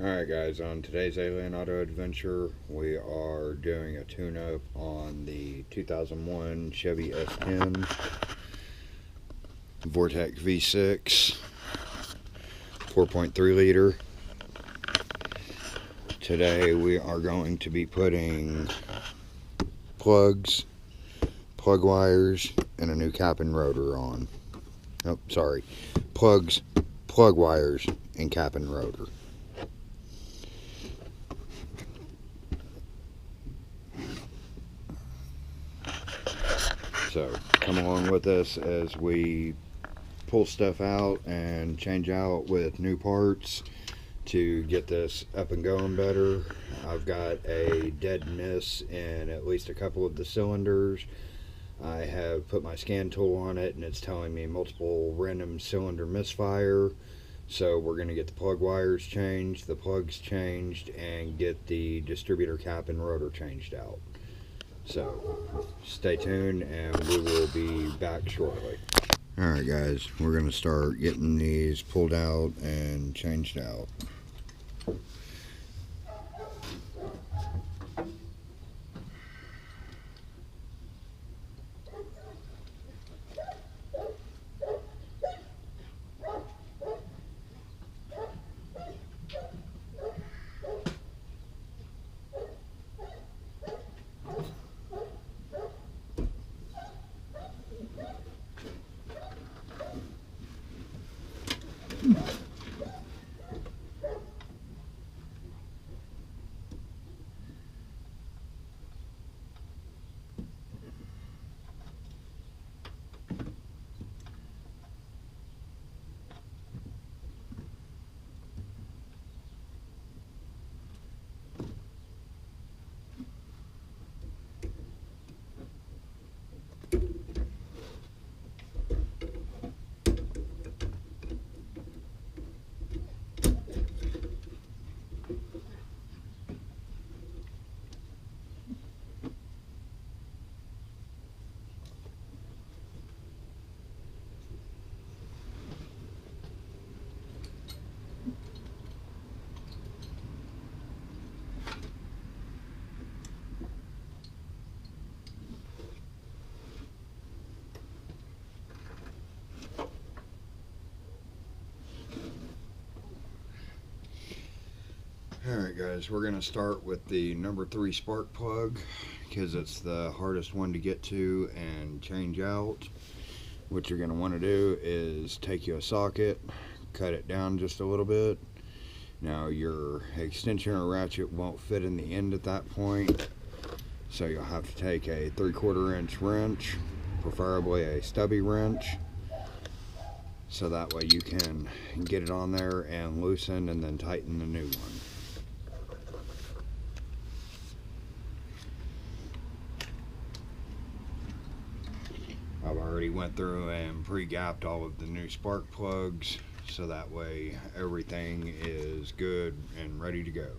Alright guys, on today's Alien Auto Adventure, we are doing a tune-up on the 2001 Chevy S10 Vortec V6 4.3 liter. Today we are going to be putting plugs, plug wires, and a new cap and rotor on. Oh, sorry. Plugs, plug wires, and cap and rotor. So come along with us as we pull stuff out and change out with new parts to get this up and going better. I've got a dead miss in at least a couple of the cylinders. I have put my scan tool on it and it's telling me multiple random cylinder misfire. So we're going to get the plug wires changed, the plugs changed, and get the distributor cap and rotor changed out. So stay tuned and we will be back shortly. Alright guys, we're going to start getting these pulled out and changed out. Alright guys, we're going to start with the number 3 spark plug because it's the hardest one to get to and change out. What you're going to want to do is take you a socket, cut it down just a little bit. Now your extension or ratchet won't fit in the end at that point, so you'll have to take a 3/4 inch wrench, preferably a stubby wrench, so that way you can get it on there and loosen and then tighten the new one. I've already went through and pre-gapped all of the new spark plugs, so that way everything is good and ready to go.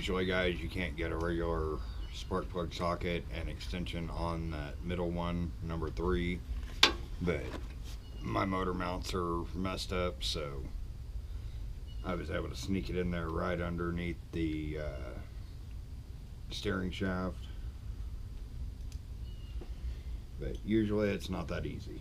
usually, guys, you can't get a regular spark plug socket and extension on that middle one, number 3, but my motor mounts are messed up, so I was able to sneak it in there right underneath the steering shaft. But usually it's not that easy.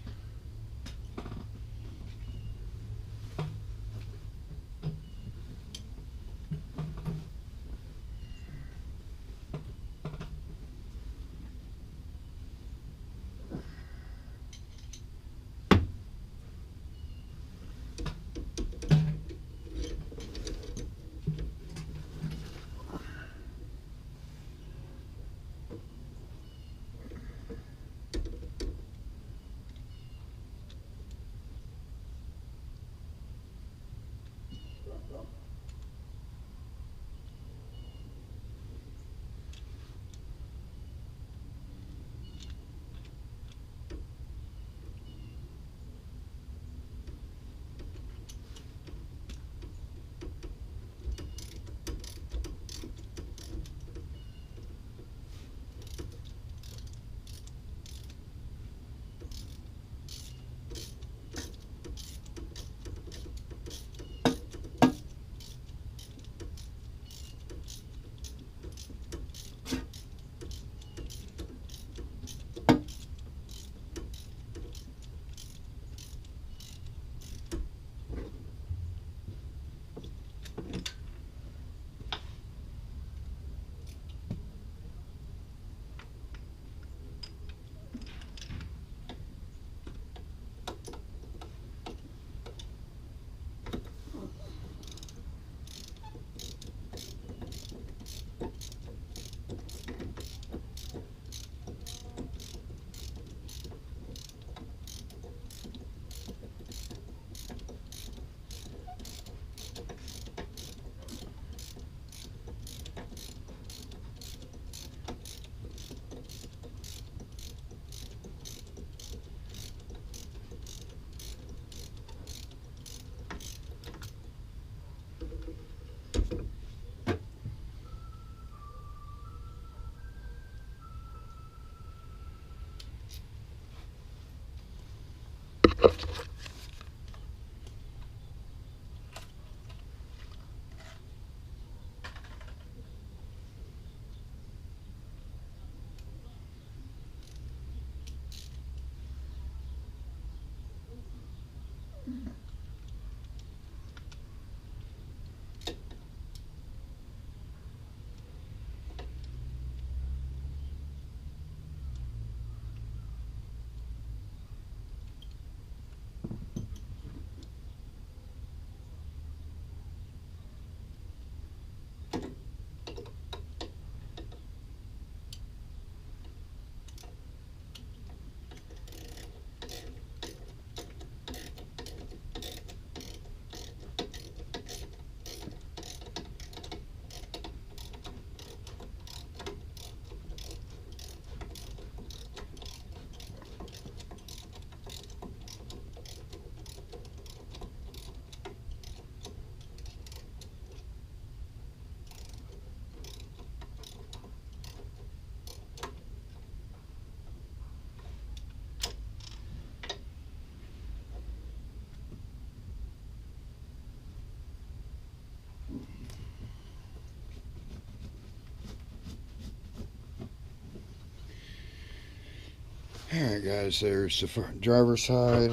Alright guys, there's the front driver's side.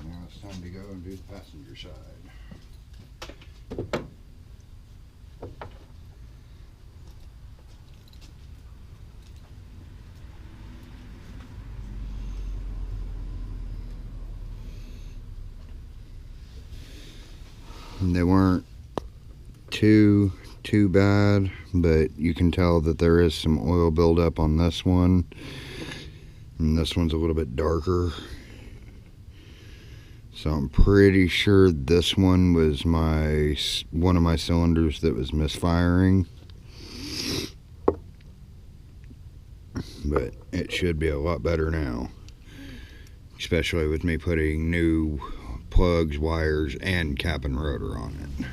Now it's time to go and do the passenger side. And they weren't too bad, but you can tell that there is some oil buildup on this one, and this one's a little bit darker, so I'm pretty sure this one was one of my cylinders that was misfiring, but it should be a lot better now, especially with me putting new plugs, wires, and cap and rotor on it.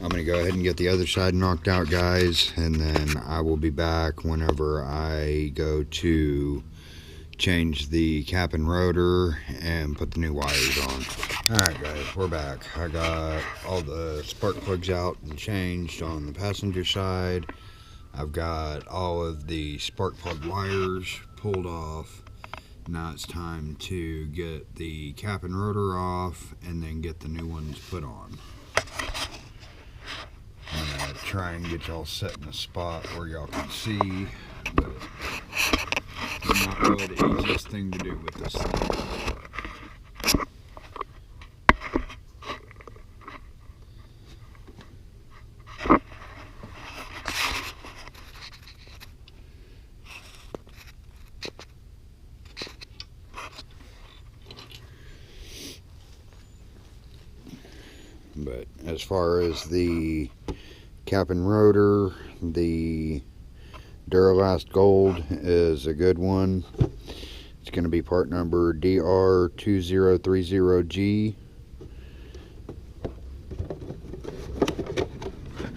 I'm going to go ahead and get the other side knocked out, guys, and then I will be back whenever I go to change the cap and rotor and put the new wires on. Alright guys, we're back. I got all the spark plugs out and changed on the passenger side. I've got all of the spark plug wires pulled off. Now it's time to get the cap and rotor off and then get the new ones put on. I'm going to try and get y'all set in a spot where y'all can see, but it's not really the easiest thing to do with this thing. But as far as the cap and rotor, the Duralast Gold is a good one. It's going to be part number DR2030G.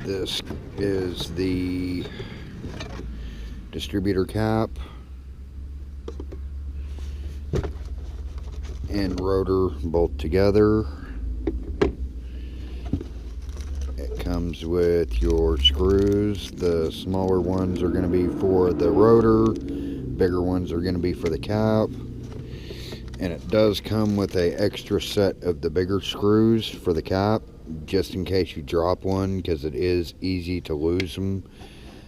This is the distributor cap and rotor both together. Comes with your screws. The smaller ones are going to be for the rotor, bigger ones are going to be for the cap, and it does come with a extra set of the bigger screws for the cap just in case you drop one, because it is easy to lose them,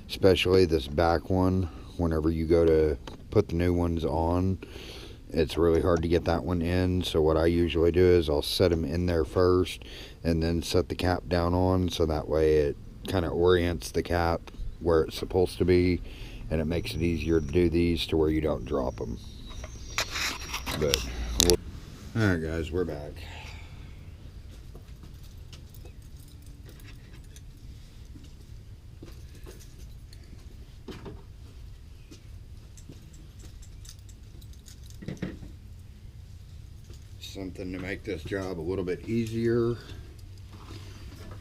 especially this back one. Whenever you go to put the new ones on, it's really hard to get that one in. So what I usually do is I'll set them in there first and then set the cap down on, so that way it kind of orients the cap where it's supposed to be, and it makes it easier to do these to where you don't drop them. But alright guys, we're back. Something to make this job a little bit easier,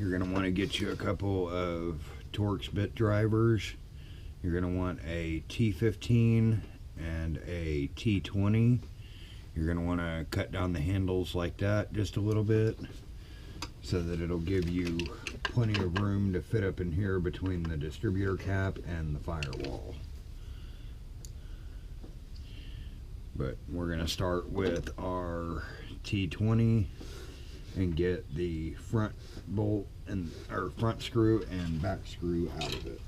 you're going to want to get you a couple of Torx bit drivers. You're going to want a T15 and a T20. You're going to want to cut down the handles like that just a little bit, so that it'll give you plenty of room to fit up in here between the distributor cap and the firewall. But we're going to start with our T20 and get the front bolt and or front screw and back screw out of it.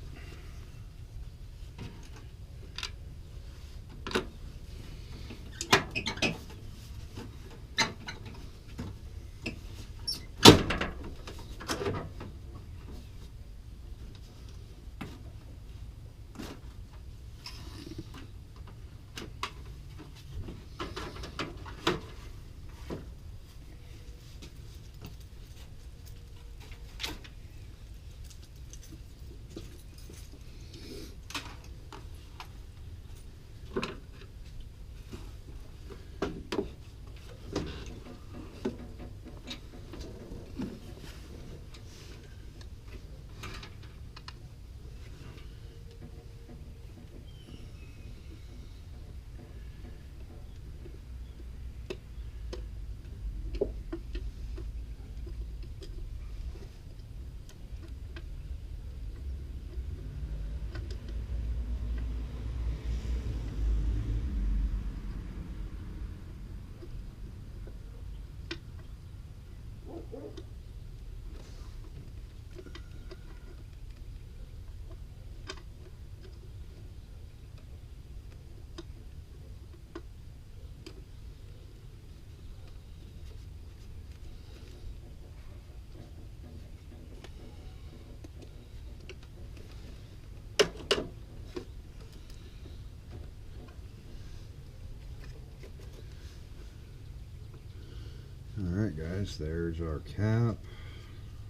Alright guys, there's our cap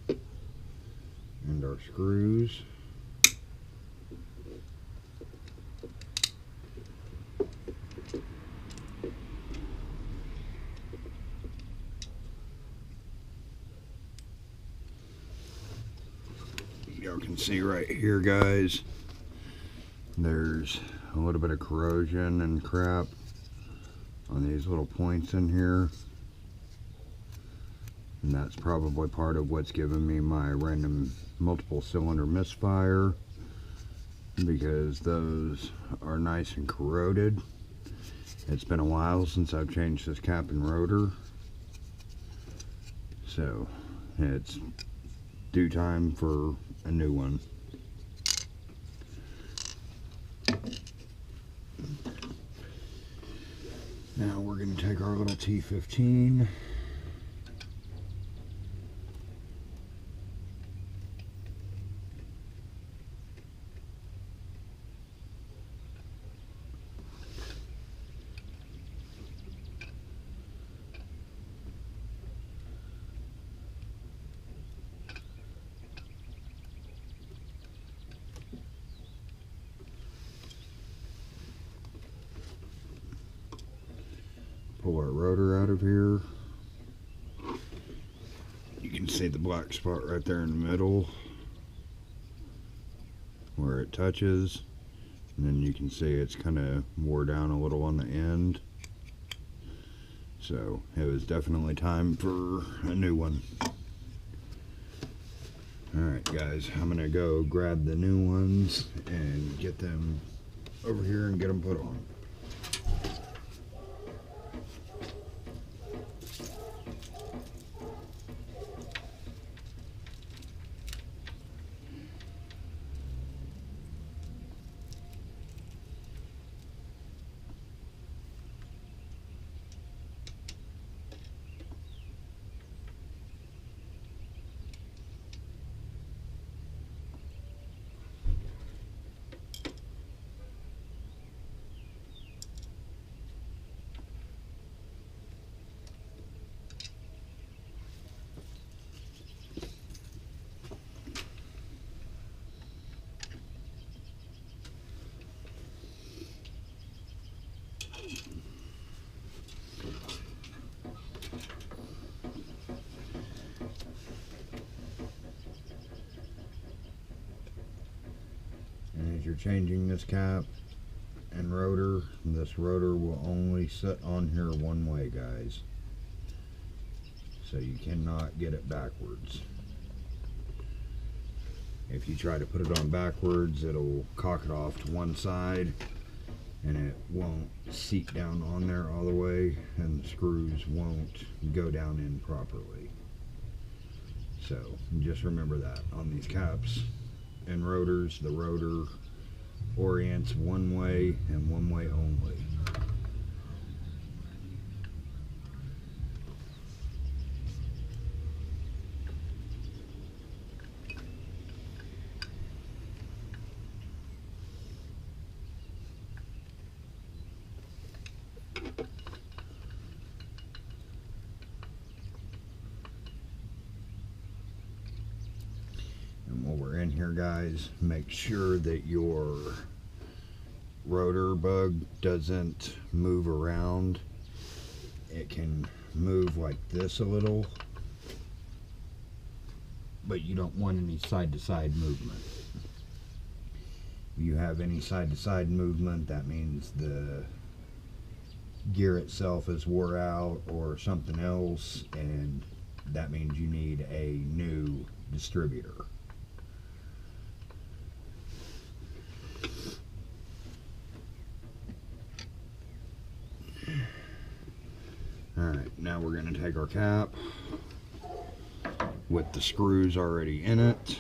and our screws. see right here, guys, there's a little bit of corrosion and crap on these little points in here, and that's probably part of what's giving me my random multiple cylinder misfire, because those are nice and corroded. It's been a while since I've changed this cap and rotor, so it's due time for a new one. Now we're going to take our little T15, pull our rotor out of here. You can see the black spot right there in the middle where it touches, and then you can see it's kind of wore down a little on the end, so it was definitely time for a new one. Alright guys, I'm gonna go grab the new ones and get them over here and get them put on. And as you're changing this cap and rotor, this rotor will only sit on here one way, guys, so you cannot get it backwards. If you try to put it on backwards, it'll cock it off to one side and it won't seat down on there all the way, and the screws won't go down in properly. So just remember that on these caps and rotors, the rotor orients one way and one way only. And while we're in here, guys, make sure that your rotor bug doesn't move around. It can move like this a little, but you don't want any side-to-side movement. If you have any side-to-side movement, that means the gear itself is wore out or something else, and that means you need a new distributor. Alright, now we're going to take our cap with the screws already in it.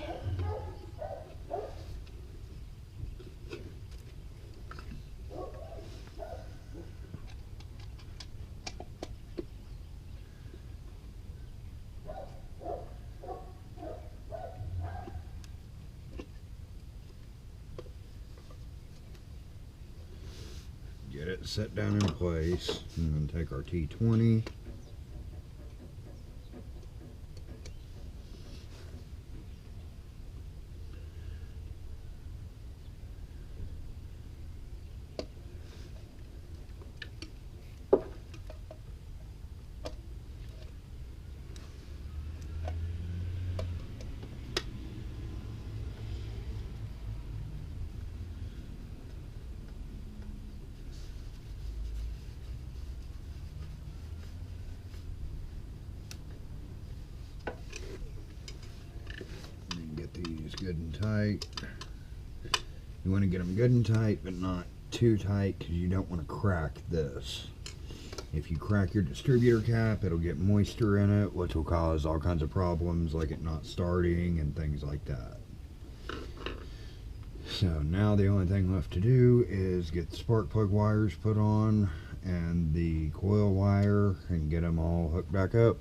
Get it set down in place, and then take our T20. good and tight. You want to get them good and tight, but not too tight, because you don't want to crack this. If you crack your distributor cap, it'll get moisture in it, which will cause all kinds of problems, like it not starting and things like that. So now the only thing left to do is get the spark plug wires put on and the coil wire and get them all hooked back up.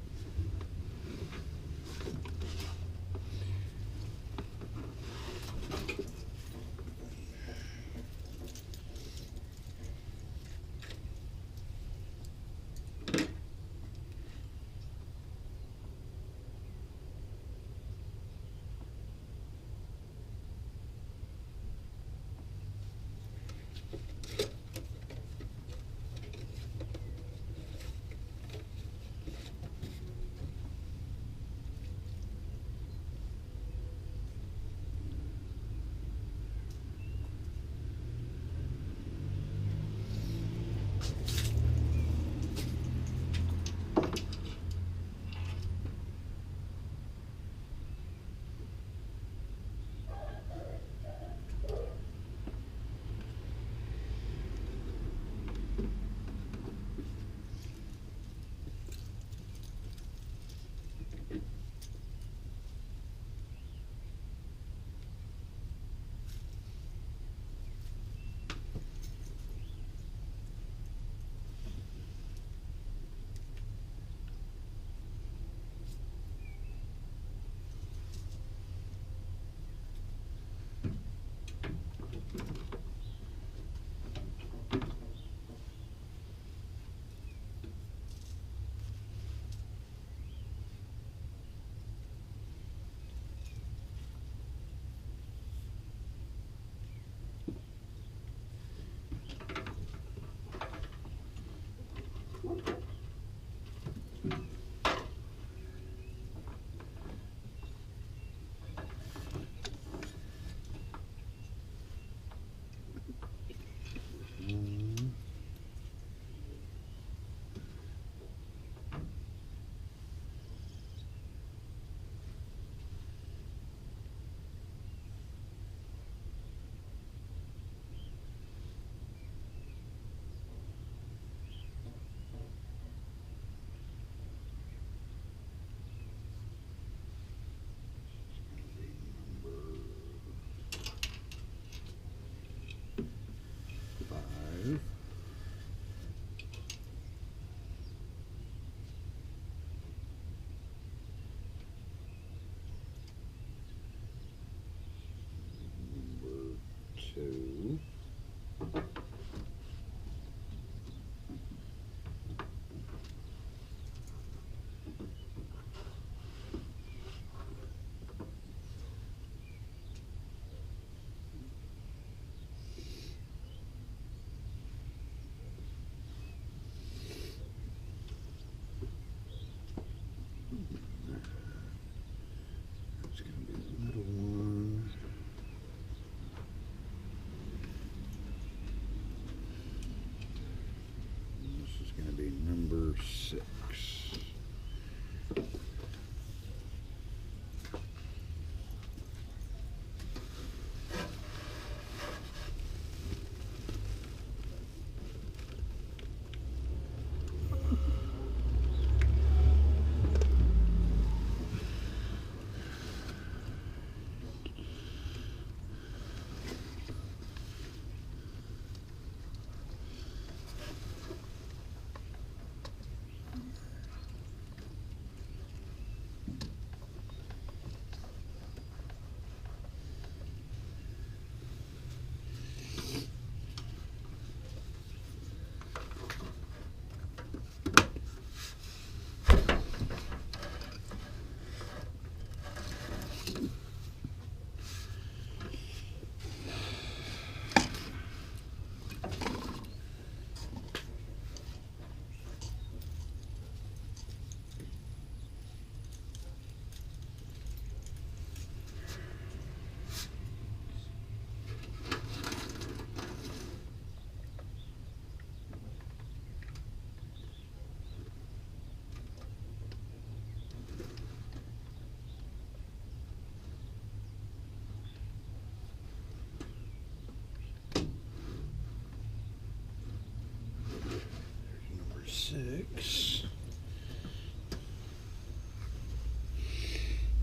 6.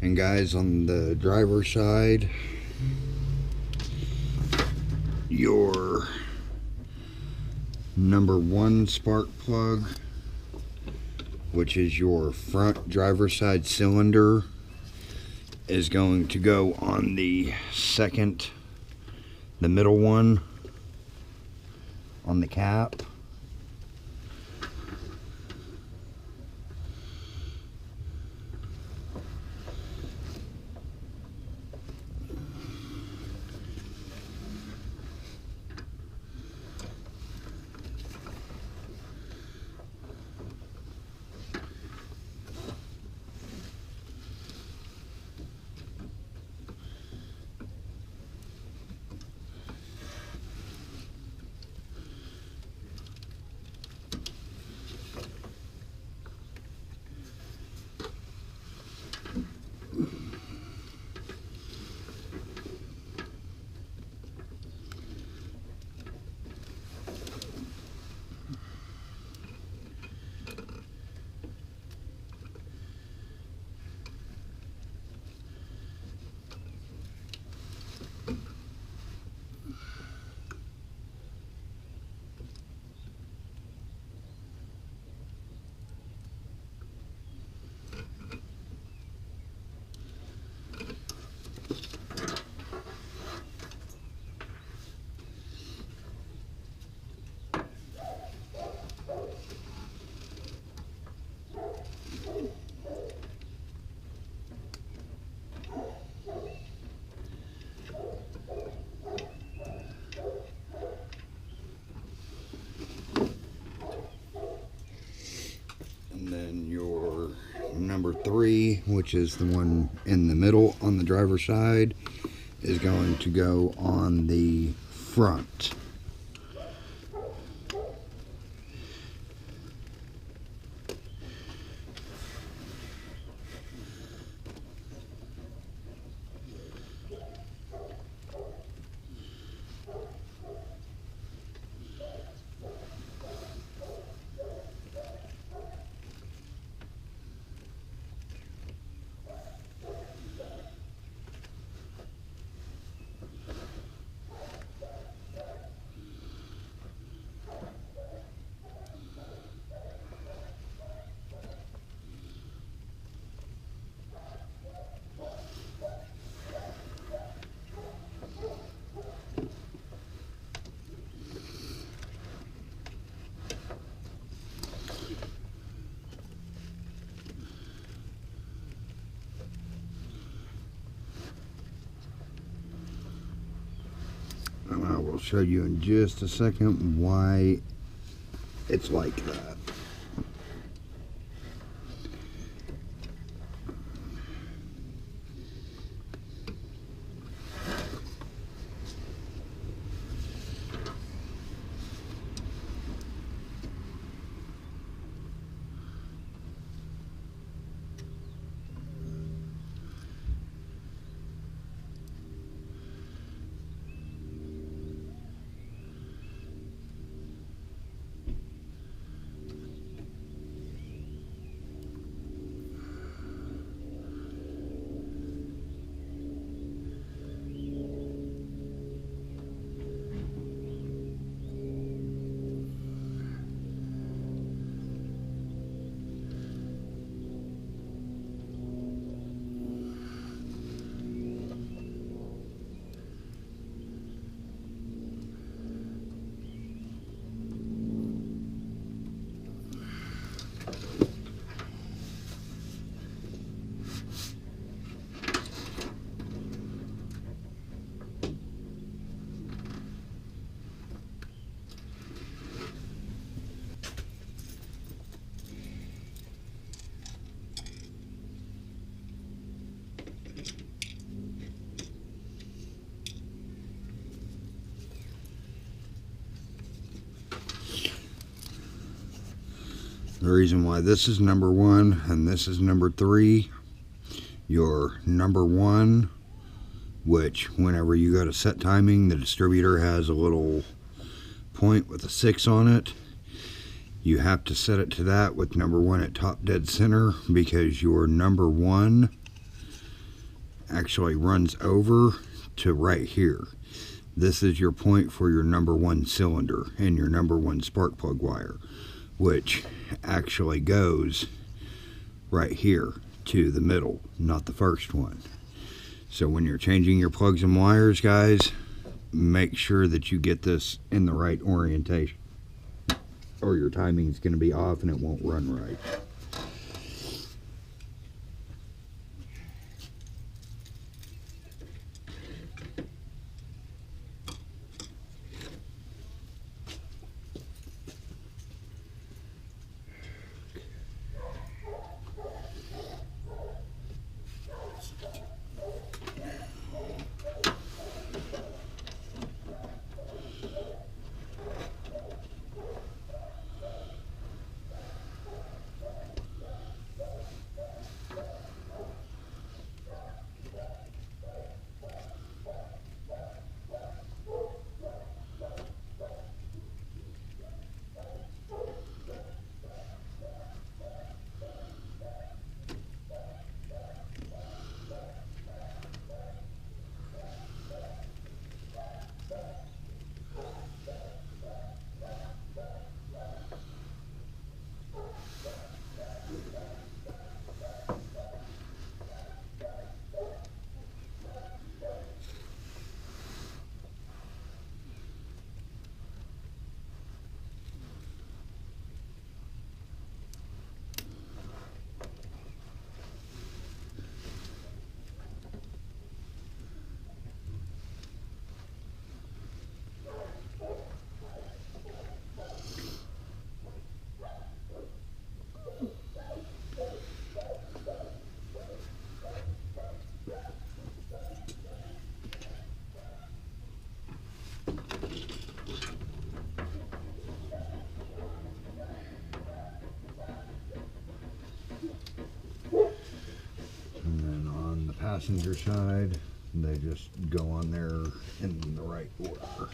And guys, on the driver's side, your number 1 spark plug, which is your front driver's side cylinder, is going to go on the second, the middle one on the cap. Number 3, which is the one in the middle on the driver's side, is going to go on the front. And I will show you in just a second why it's like that. The reason why this is number 1 and this is number 3, your number 1, which whenever you go to set timing, the distributor has a little point with a 6 on it, You have to set it to that with number 1 at top dead center, because your number 1 actually runs over to right here. This is your point for your number 1 cylinder and your number 1 spark plug wire, which actually goes right here to the middle, not the first one. So when you're changing your plugs and wires, guys, make sure that you get this in the right orientation, or your timing is going to be off and it won't run right. Passenger side, they just go on there in the right order.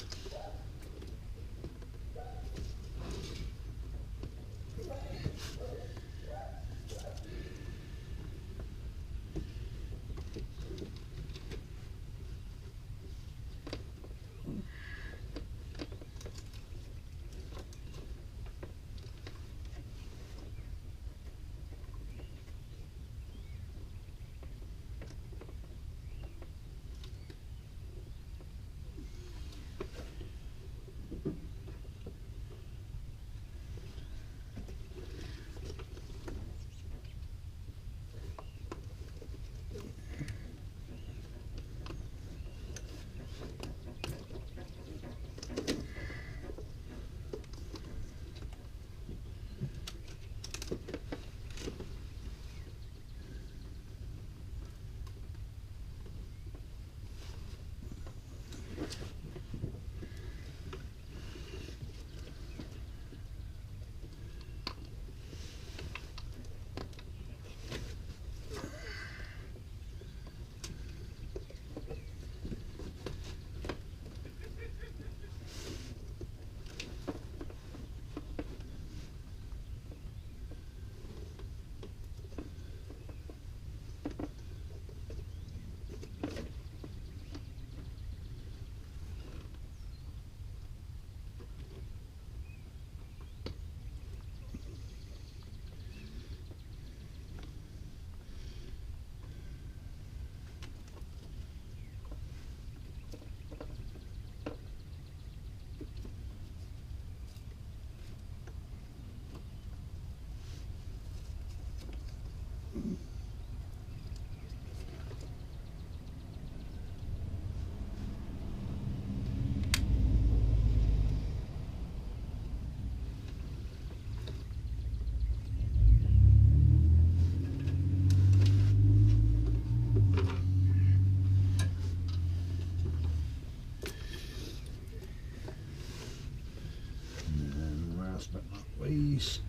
Least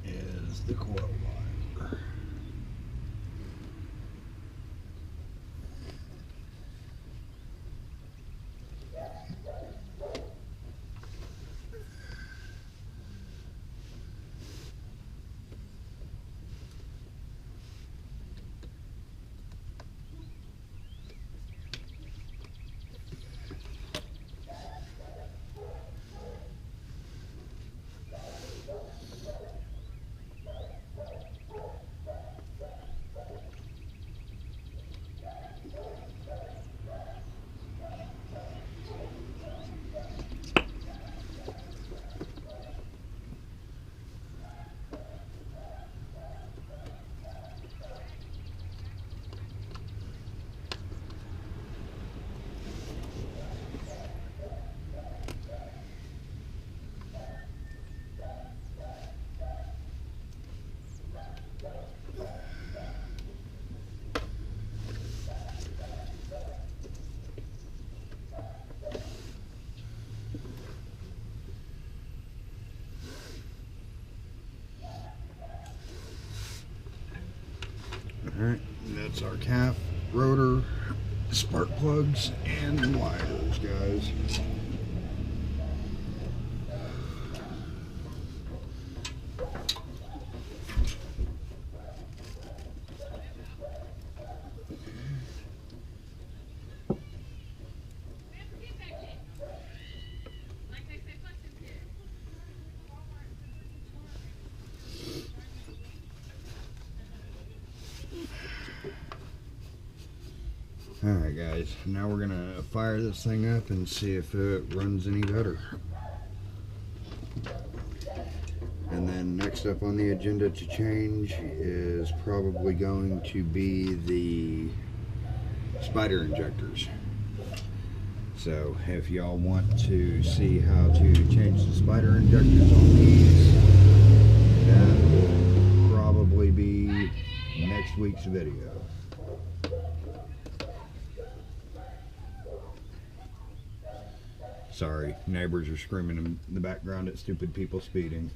is the coil wire. Alright, that's our calf, rotor, spark plugs, and wires, guys. Alright guys, now we're gonna fire this thing up and see if it runs any better. And then next up on the agenda to change is probably going to be the spider injectors. So if y'all want to see how to change the spider injectors on these, that will probably be next week's video. Sorry, neighbors are screaming in the background at stupid people speeding.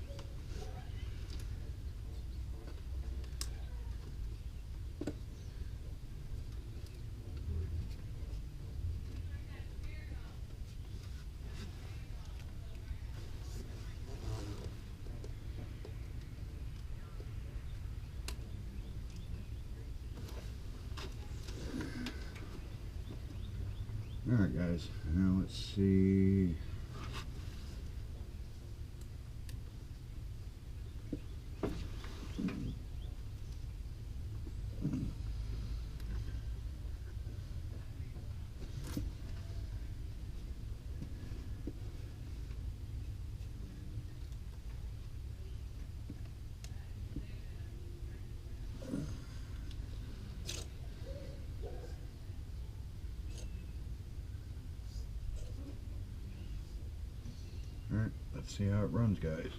Alright guys, now let's see. Alright, let's see how it runs, guys.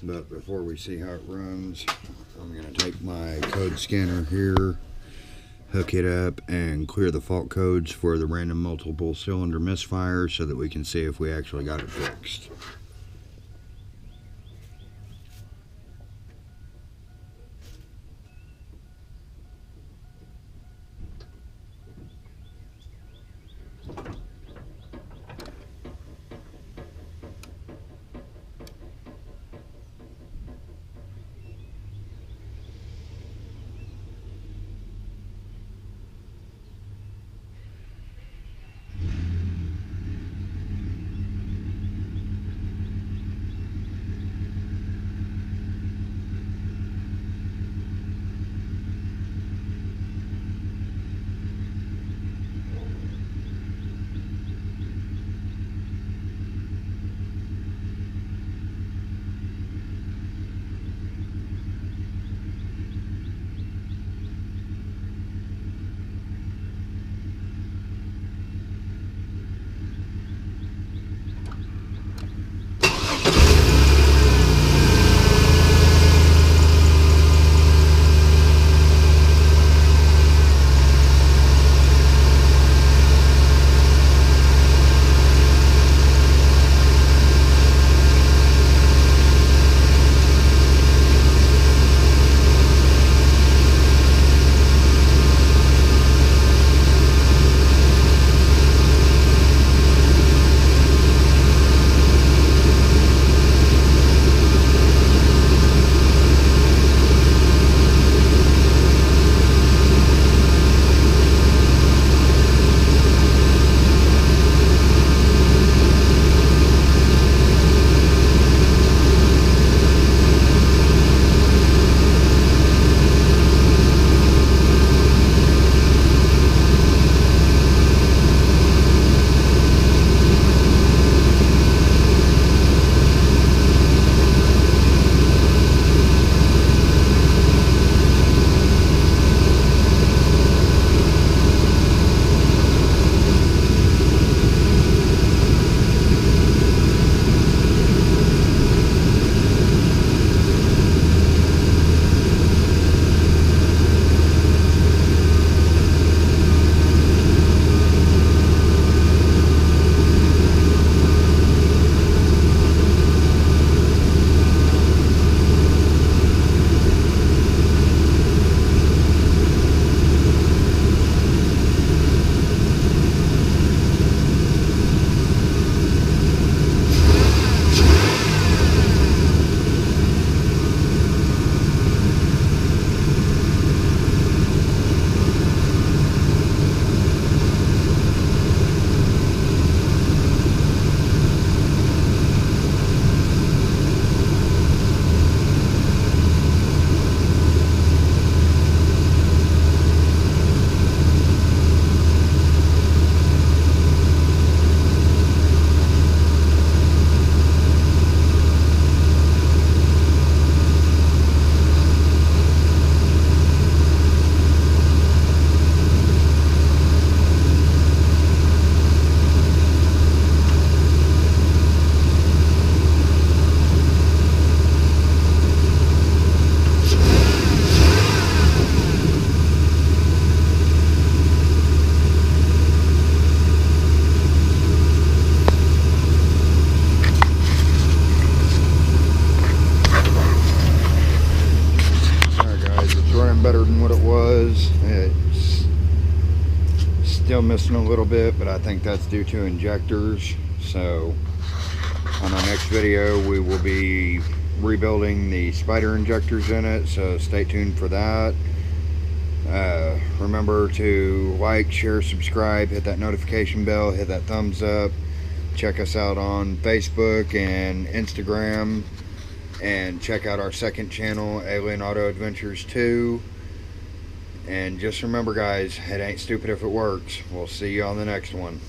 But before we see how it runs, I'm going to take my code scanner here, hook it up, and clear the fault codes for the random multiple cylinder misfire so that we can see if we actually got it fixed. still missing a little bit, but I think that's due to injectors. So on our next video we will be rebuilding the spider injectors in it, so stay tuned for that. Remember to like, share, subscribe, hit that notification bell, hit that thumbs up. Check us out on Facebook and Instagram, and check out our second channel, Alien Auto Adventures 2. And just remember guys, it ain't stupid if it works. We'll see you on the next one.